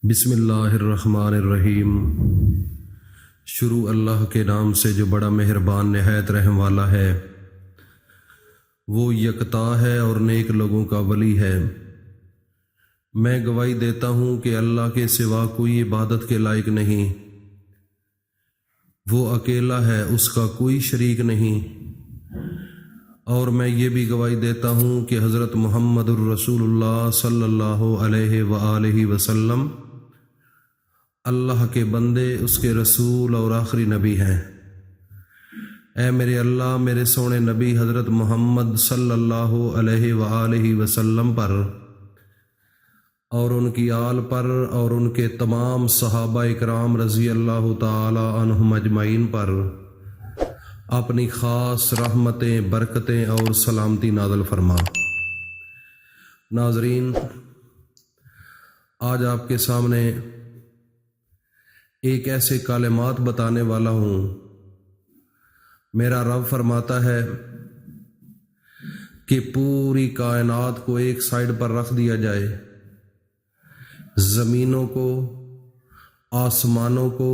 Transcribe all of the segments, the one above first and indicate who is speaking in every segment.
Speaker 1: بسم اللہ الرحمن الرحیم۔ شروع اللہ کے نام سے جو بڑا مہربان نہایت رحم والا ہے۔ وہ یکتا ہے اور نیک لوگوں کا ولی ہے۔ میں گواہی دیتا ہوں کہ اللہ کے سوا کوئی عبادت کے لائق نہیں۔ وہ اکیلا ہے، اس کا کوئی شریک نہیں۔ اور میں یہ بھی گواہی دیتا ہوں کہ حضرت محمد الرسول اللہ صلی اللہ علیہ وآلہ وسلم اللہ کے بندے، اس کے رسول اور آخری نبی ہیں۔ اے میرے اللہ، میرے سونے نبی حضرت محمد صلی اللہ علیہ وآلہ وسلم پر اور ان کی آل پر اور ان کے تمام صحابہ اکرام رضی اللہ تعالی عنہم اجمعین پر اپنی خاص رحمتیں، برکتیں اور سلامتی نازل فرما۔ ناظرین، آج آپ کے سامنے ایک ایسے کلمات بتانے والا ہوں۔ میرا رب فرماتا ہے کہ پوری کائنات کو ایک سائیڈ پر رکھ دیا جائے، زمینوں کو، آسمانوں کو،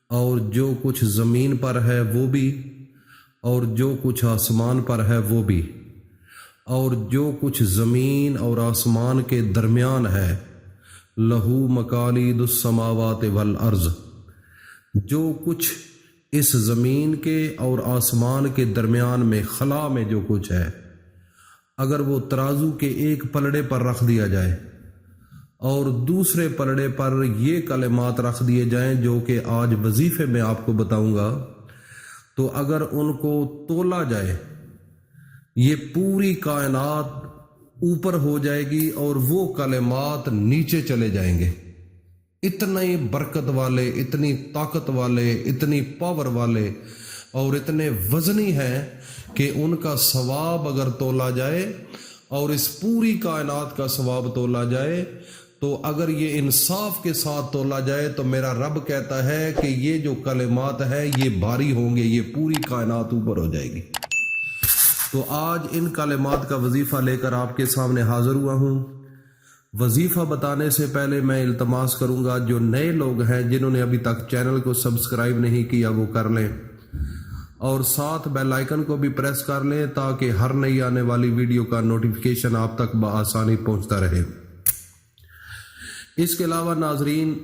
Speaker 1: اور جو کچھ زمین پر ہے وہ بھی، اور جو کچھ آسمان پر ہے وہ بھی، اور جو کچھ زمین اور آسمان کے درمیان ہے، لہو مقالید السماوات والارض، جو کچھ اس زمین کے اور آسمان کے درمیان میں خلا میں جو کچھ ہے، اگر وہ ترازو کے ایک پلڑے پر رکھ دیا جائے اور دوسرے پلڑے پر یہ کلمات رکھ دیے جائیں جو کہ آج وظیفے میں آپ کو بتاؤں گا، تو اگر ان کو تولا جائے، یہ پوری کائنات اوپر ہو جائے گی اور وہ کلمات نیچے چلے جائیں گے۔ اتنے برکت والے، اتنی طاقت والے، اتنی پاور والے اور اتنے وزنی ہیں کہ ان کا ثواب اگر تولا جائے اور اس پوری کائنات کا ثواب تولا جائے، تو اگر یہ انصاف کے ساتھ تولا جائے تو میرا رب کہتا ہے کہ یہ جو کلمات ہیں یہ بھاری ہوں گے، یہ پوری کائنات اوپر ہو جائے گی۔ تو آج ان کلمات کا وظیفہ لے کر آپ کے سامنے حاضر ہوا ہوں۔ وظیفہ بتانے سے پہلے میں التماس کروں گا، جو نئے لوگ ہیں جنہوں نے ابھی تک چینل کو سبسکرائب نہیں کیا وہ کر لیں، اور ساتھ بیل آئیکن کو بھی پریس کر لیں تاکہ ہر نئی آنے والی ویڈیو کا نوٹیفیکیشن آپ تک بآسانی پہنچتا رہے۔ اس کے علاوہ ناظرین،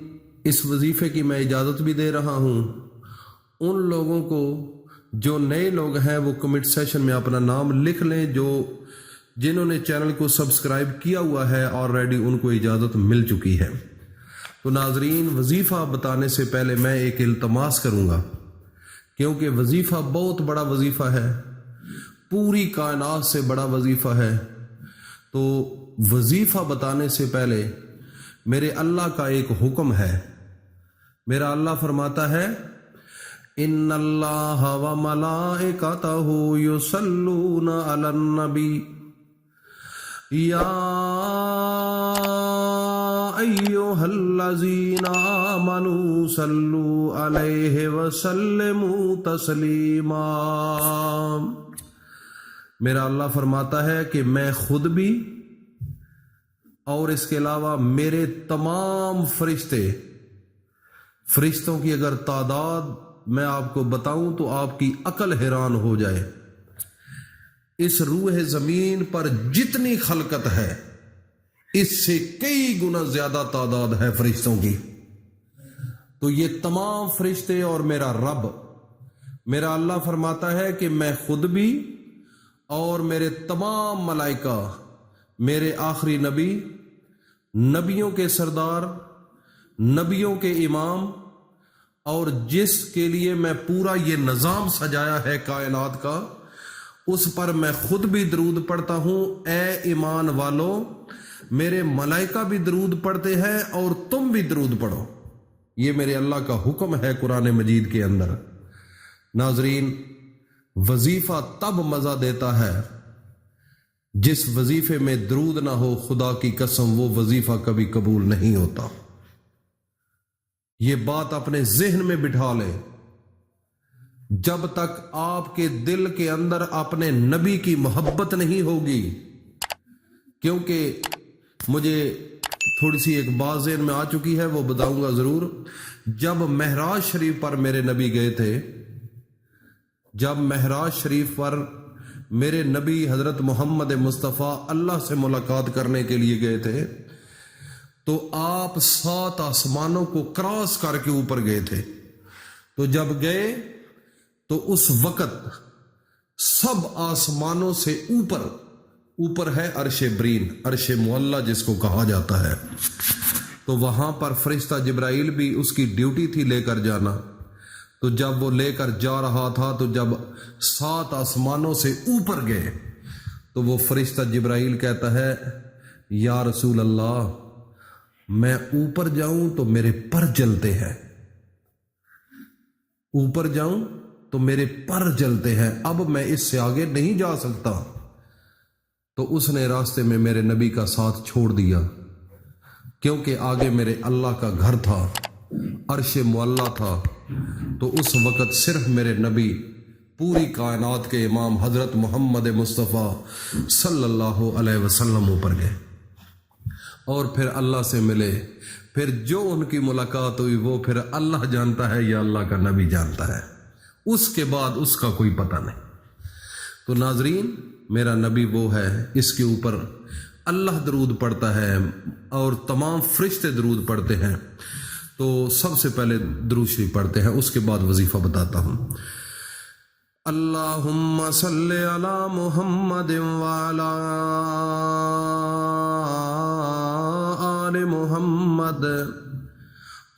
Speaker 1: اس وظیفے کی میں اجازت بھی دے رہا ہوں ان لوگوں کو جو نئے لوگ ہیں، وہ کمنٹ سیشن میں اپنا نام لکھ لیں۔ جنہوں نے چینل کو سبسکرائب کیا ہوا ہے آلریڈی، ان کو اجازت مل چکی ہے۔ تو ناظرین، وظیفہ بتانے سے پہلے میں ایک التماس کروں گا، کیونکہ وظیفہ بہت بڑا وظیفہ ہے، پوری کائنات سے بڑا وظیفہ ہے۔ تو وظیفہ بتانے سے پہلے میرے اللہ کا ایک حکم ہے۔ میرا اللہ فرماتا ہے، ان اللہ و ملائکتہ یصلون علی النبی یا ایھا الذین آمنوا صلوا علیہ وسلموا تسلیما۔ میرا اللہ فرماتا ہے کہ میں خود بھی اور اس کے علاوہ میرے تمام فرشتوں کی اگر تعداد میں آپ کو بتاؤں تو آپ کی عقل حیران ہو جائے۔ اس روح زمین پر جتنی خلقت ہے، اس سے کئی گنا زیادہ تعداد ہے فرشتوں کی۔ تو یہ تمام فرشتے اور میرا رب، میرا اللہ فرماتا ہے کہ میں خود بھی اور میرے تمام ملائکہ، میرے آخری نبی، نبیوں کے سردار، نبیوں کے امام، اور جس کے لیے میں پورا یہ نظام سجایا ہے کائنات کا، اس پر میں خود بھی درود پڑھتا ہوں۔ اے ایمان والو، میرے ملائکہ بھی درود پڑھتے ہیں اور تم بھی درود پڑھو۔ یہ میرے اللہ کا حکم ہے قرآن مجید کے اندر۔ ناظرین، وظیفہ تب مزہ دیتا ہے جس وظیفے میں درود نہ ہو، خدا کی قسم وہ وظیفہ کبھی قبول نہیں ہوتا۔ یہ بات اپنے ذہن میں بٹھا لیں، جب تک آپ کے دل کے اندر اپنے نبی کی محبت نہیں ہوگی، کیونکہ مجھے تھوڑی سی ایک بات ذہن میں آ چکی ہے، وہ بتاؤں گا ضرور۔ جب معراج شریف پر میرے نبی گئے تھے، جب معراج شریف پر میرے نبی حضرت محمد مصطفیٰ اللہ سے ملاقات کرنے کے لیے گئے تھے، تو آپ 7 آسمانوں کو کراس کر کے اوپر گئے تھے۔ تو جب گئے تو اس وقت سب آسمانوں سے اوپر ہے عرش برین، عرش معلیٰ جس کو کہا جاتا ہے۔ تو وہاں پر فرشتہ جبرائیل بھی اس کی ڈیوٹی تھی لے کر جانا۔ تو جب وہ لے کر جا رہا تھا، تو جب 7 آسمانوں سے اوپر گئے تو وہ فرشتہ جبرائیل کہتا ہے، یا رسول اللہ، میں اوپر جاؤں تو میرے پر جلتے ہیں، اوپر جاؤں تو میرے پر جلتے ہیں، اب میں اس سے آگے نہیں جا سکتا۔ تو اس نے راستے میں میرے نبی کا ساتھ چھوڑ دیا، کیونکہ آگے میرے اللہ کا گھر تھا، عرش معلیٰ تھا۔ تو اس وقت صرف میرے نبی پوری کائنات کے امام حضرت محمد مصطفیٰ صلی اللہ علیہ وسلم اوپر گئے اور پھر اللہ سے ملے۔ پھر جو ان کی ملاقات ہوئی وہ پھر اللہ جانتا ہے یا اللہ کا نبی جانتا ہے، اس کے بعد اس کا کوئی پتہ نہیں۔ تو ناظرین، میرا نبی وہ ہے، اس کے اوپر اللہ درود پڑھتا ہے اور تمام فرشتے درود پڑھتے ہیں۔ تو سب سے پہلے درود شریف پڑھتے ہیں، اس کے بعد وظیفہ بتاتا ہوں۔ اللہم صلی علی محمد وعلی آل محمد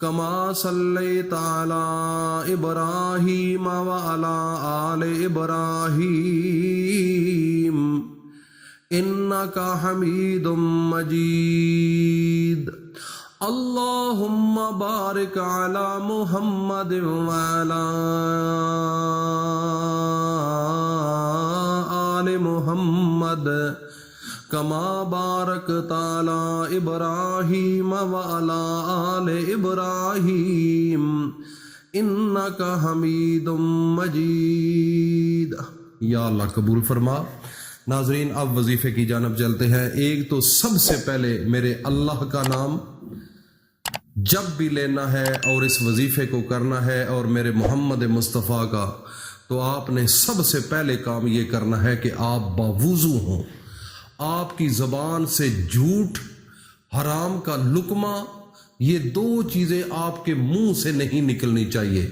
Speaker 1: کما صلیت علی ابراہیم وعلی آل ابراہیم انک حمید مجید۔ اللہم بارک علی محمد وعلی آل محمد کما بارکت علی ابراہیم وعلی آل ابراہیم انک حمید مجید۔ یا اللہ قبول فرما۔ ناظرین، اب وظیفے کی جانب چلتے ہیں۔ ایک تو سب سے پہلے میرے اللہ کا نام جب بھی لینا ہے اور اس وظیفے کو کرنا ہے، اور میرے محمد مصطفیٰ کا، تو آپ نے سب سے پہلے کام یہ کرنا ہے کہ آپ باوضو ہوں۔ آپ کی زبان سے جھوٹ، حرام کا لقمہ، یہ 2 چیزیں آپ کے منہ سے نہیں نکلنی چاہیے۔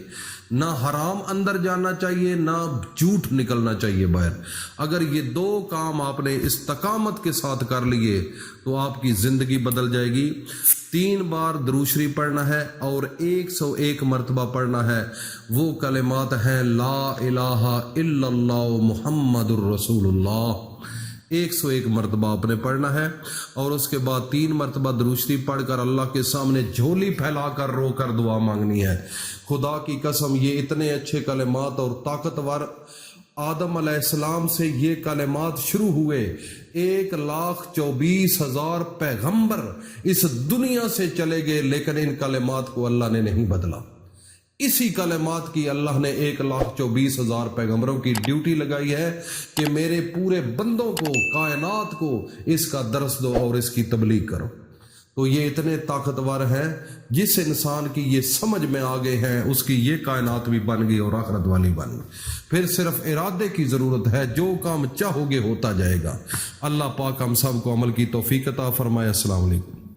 Speaker 1: نہ حرام اندر جانا چاہیے، نہ جھوٹ نکلنا چاہیے باہر۔ اگر یہ 2 کام آپ نے استقامت کے ساتھ کر لیے تو آپ کی زندگی بدل جائے گی۔ 3 بار درود شریف پڑھنا ہے اور 101 مرتبہ پڑھنا ہے۔ وہ کلمات ہیں لا الہ الا اللہ محمد الرسول اللہ، 101 مرتبہ آپ نے پڑھنا ہے۔ اور اس کے بعد 3 مرتبہ درود شریف پڑھ کر اللہ کے سامنے جھولی پھیلا کر رو کر دعا مانگنی ہے۔ خدا کی قسم، یہ اتنے اچھے کلمات اور طاقتور، آدم علیہ السلام سے یہ کلمات شروع ہوئے، 1,24,000 پیغمبر اس دنیا سے چلے گئے، لیکن ان کلمات کو اللہ نے نہیں بدلا۔ اسی کلمات کی اللہ نے 1,24,000 پیغمبروں کی ڈیوٹی لگائی ہے کہ میرے پورے بندوں کو، کائنات کو اس کا درس دو اور اس کی تبلیغ کرو۔ تو یہ اتنے طاقتور ہیں، جس انسان کی یہ سمجھ میں آ گئے ہیں اس کی یہ کائنات بھی بن گئی اور آخرت والی بن گئی۔ پھر صرف ارادے کی ضرورت ہے، جو کام چاہو گے ہوتا جائے گا۔ اللہ پاک ہم سب کو عمل کی توفیق عطا فرمائے۔ السلام علیکم۔